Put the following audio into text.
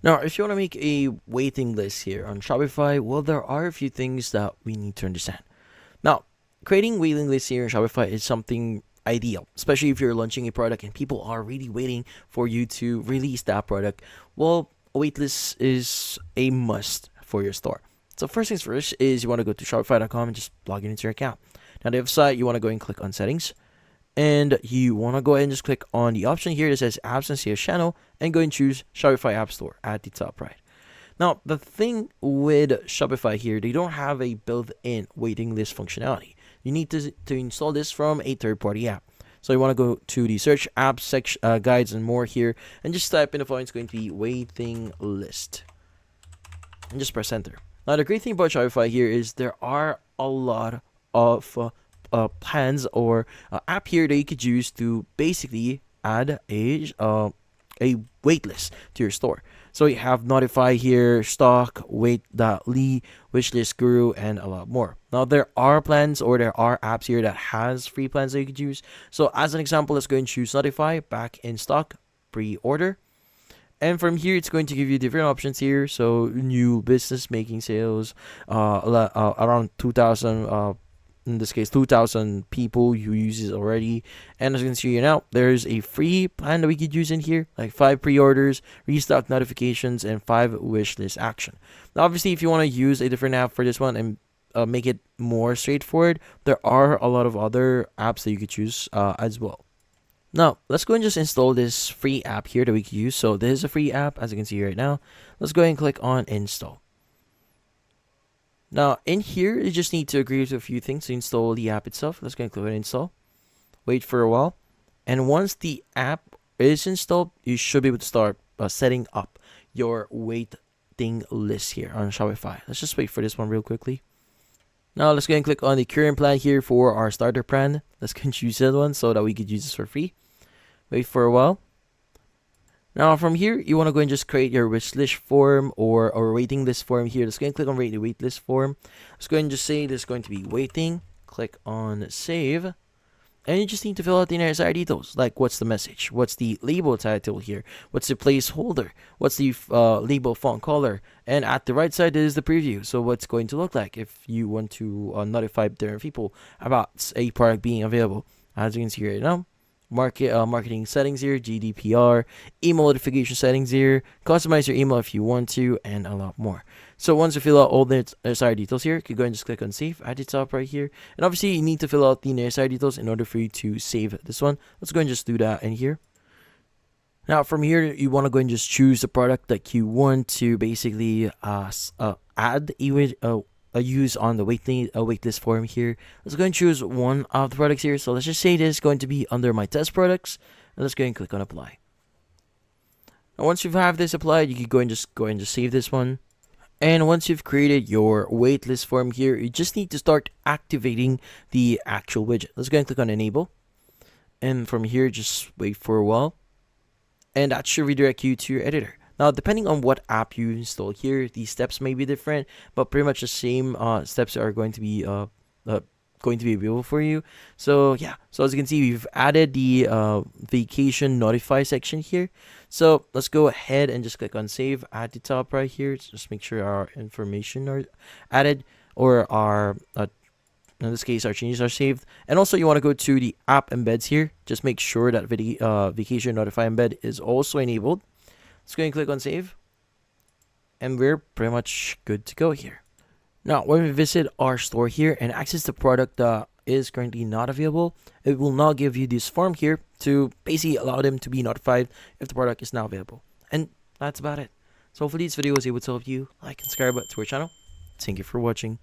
Now, if you want to make a waiting list here on Shopify, well, there are a few things that we need to understand. Now, creating waiting lists here in Shopify is something ideal, especially if you're launching a product and people are really waiting for you to release that product. Well, a waitlist is a must for your store. So first things first is you want to go to shopify.com and just log in into your account. Now, the website, you want to go and click on settings, and you want to go ahead and just click on the option here that says apps and sales channel and go and choose Shopify App Store at the top right. Now, the thing with Shopify here, they don't have a built-in waiting list functionality. You need to install this from a third-party app. So you want to go to the search apps section, guides and more here, and just type in the following. It's going to be waiting list, and just press enter. Now, the great thing about Shopify here is there are a lot of plans or app here that you could use to basically add a waitlist to your store. So you have Notify here, Stock, Wait.ly, Wishlist Guru, and a lot more. Now there are plans or there are apps here that has free plans that you could use. So as an example, let's go and choose Notify, back in stock, pre-order. And from here, it's going to give you different options here. So new business making sales, around 2,000 in this case 2,000 people who use it already. And as you can see here now, there's a free plan that we could use in here, like 5 pre-orders, restock notifications, and 5 wish list action. Now obviously, if you want to use a different app for this one and make it more straightforward, there are a lot of other apps that you could choose as well. Now let's go and just install this free app here that we can use. So this is a free app, as you can see right now. Let's go ahead and click on install. Now, in here, you just need to agree to a few things to install the app itself. Let's go and click on install. Wait for a while. And once the app is installed, you should be able to start setting up your waiting list here on Shopify. Let's just wait for this one real quickly. Now, let's go and click on the current plan here for our starter plan. Let's go and choose that one so that we could use this for free. Wait for a while. Now from here, you want to go and just create your wish list form or waiting list form here. Let's go and click on the wait list form. Let's go and just say this is going to be waiting. Click on save. And you just need to fill out the necessary details, like what's the message, what's the label title here, what's the placeholder, what's the label font color, and at the right side is the preview. So what's going to look like if you want to notify different people about a product being available. As you can see right now, marketing settings here, GDPR, email notification settings here, customize your email if you want to, and a lot more. So once you fill out all the necessary details here, you can go and just click on save at the top right here. And obviously you need to fill out the necessary details in order for you to save this one. Let's go and just do that in here. Now from here, you want to go and just choose the product that you want to basically add a use on the waitlist form here. Let's go and choose one of the products here. So let's just say this is going to be under my test products, and let's go and click on apply. Now once you have this applied, you can go and just save this one. And once you've created your waitlist form here, you just need to start activating the actual widget. Let's go and click on enable, and from here just wait for a while, and that should redirect you to your editor. Now, depending on what app you install here, these steps may be different, but pretty much the same steps are going to be available for you. So yeah, so as you can see, we've added the vacation notify section here. So let's go ahead and just click on save at the top right here. Just make sure our information are added, or our in this case our changes are saved. And also you want to go to the app embeds here. Just make sure that vacation notify embed is also enabled. Let's go and click on save, and we're pretty much good to go here. Now, when we visit our store here and access the product that is currently not available, it will now give you this form here to basically allow them to be notified if the product is now available. And that's about it. So hopefully this video was able to help you. Like and subscribe to our channel. Thank you for watching.